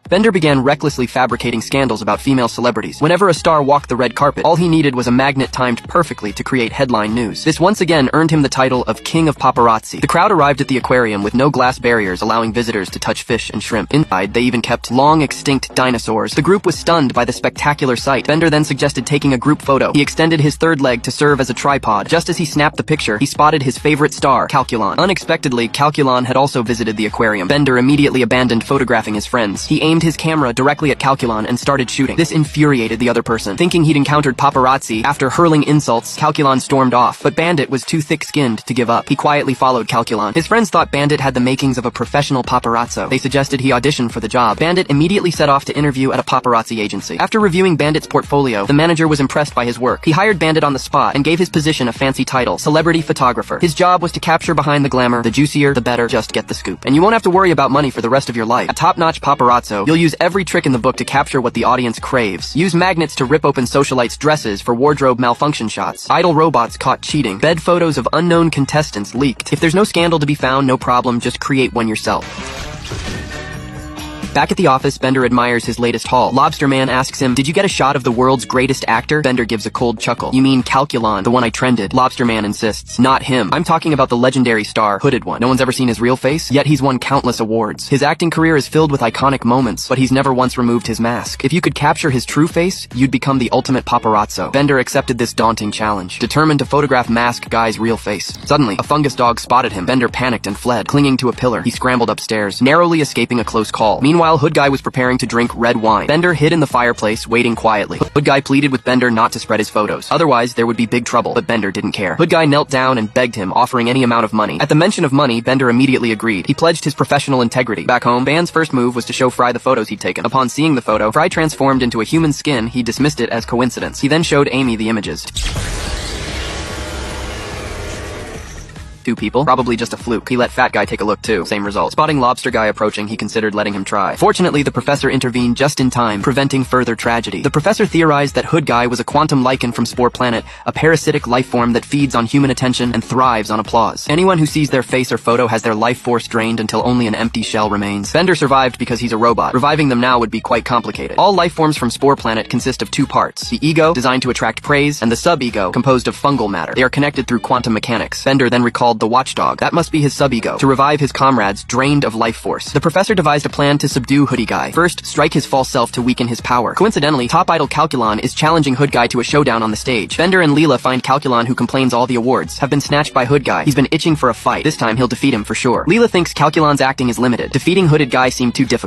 Bender began recklessly fabricating scandals about female celebrities. Whenever a star walked the red carpet, all he needed was a magnet timed perfectly to create headline news. This once again earned him the title of King of Paparazzi. The crowd arrived at the aquarium with no glass barriers allowing visitors to touch fish and shrimp. Inside, they even kept long-extinct dinosaurs. The group was stunned by the spectacular sight. Bender then suggested taking a group photo. He extended his third leg to serve as a tripod. Just as he snapped the picture, he spotted his favorite star, Calculon. Unexpectedly, Calculon had also visited the aquarium. Bender immediately abandoned photographing his friends. He aimed his camera directly at Calculon and started shooting. This infuriated the other person. Thinking he'd encountered paparazzi, after hurling insults, Calculon stormed off, but Bandit was too thick-skinned to give up. He quietly followed Calculon. His friends thought Bandit had the makings of a professional paparazzo. They suggested he audition for the job. Bandit immediately set off to interview at a paparazzi agency. After reviewing Bandit's portfolio, the manager was impressed by his work. He hired Bandit on the spot and gave his position a fancy title, celebrity photographer. His job was to capture behind the glamour. The juicier, the better. Just get the scoop. And you won't have to worry about money for the rest of your life. A top-notch paparazzo, you'll use every trick in the book to capture what the audience craves. Use magnets to rip open socialites' dresses for wardrobe malfunction shots. Idle robots caught cheating. Bed photos of unknown contestants leaked. If there's no scandal to be found, no problem, just create one yourself. Back at the office, Bender admires his latest haul. Lobster Man asks him, "Did you get a shot of the world's greatest actor?" Bender gives a cold chuckle. "You mean Calculon, the one I trended?" Lobster Man insists, "Not him. I'm talking about the legendary star, hooded one. No one's ever seen his real face, yet he's won countless awards. His acting career is filled with iconic moments, but he's never once removed his mask. If you could capture his true face, you'd become the ultimate paparazzo." Bender accepted this daunting challenge, determined to photograph Mask Guy's real face. Suddenly, a fungus dog spotted him. Bender panicked and fled. Clinging to a pillar, he scrambled upstairs, narrowly escaping a close call. Meanwhile, Hood Guy was preparing to drink red wine. Bender hid in the fireplace, waiting quietly. Hood Guy pleaded with Bender not to spread his photos. Otherwise, there would be big trouble, but Bender didn't care. Hood Guy knelt down and begged him, offering any amount of money. At the mention of money, Bender immediately agreed. He pledged his professional integrity. Back home, Band's first move was to show Fry the photos he'd taken. Upon seeing the photo, Fry transformed into a human skin. He dismissed it as coincidence. He then showed Amy the images. Two people? Probably just a fluke. He let Fat Guy take a look too. Same result. Spotting Lobster Guy approaching, he considered letting him try. Fortunately, the professor intervened just in time, preventing further tragedy. The professor theorized that Hood Guy was a quantum lichen from Spore Planet, a parasitic life form that feeds on human attention and thrives on applause. Anyone who sees their face or photo has their life force drained until only an empty shell remains. Bender survived because he's a robot. Reviving them now would be quite complicated. All life forms from Spore Planet consist of two parts: the ego, designed to attract praise, and the sub-ego, composed of fungal matter. They are connected through quantum mechanics. Bender then recalled the watchdog. That must be his sub-ego, to revive his comrades drained of life force. The professor devised a plan to subdue Hoodie Guy. First, strike his false self to weaken his power. Coincidentally, top idol Calculon is challenging Hood Guy to a showdown on the stage. Bender and Leela find Calculon, who complains all the awards have been snatched by Hood Guy. He's been itching for a fight. This time he'll defeat him for sure. Leela thinks Calculon's acting is limited. Defeating Hooded Guy seemed too difficult.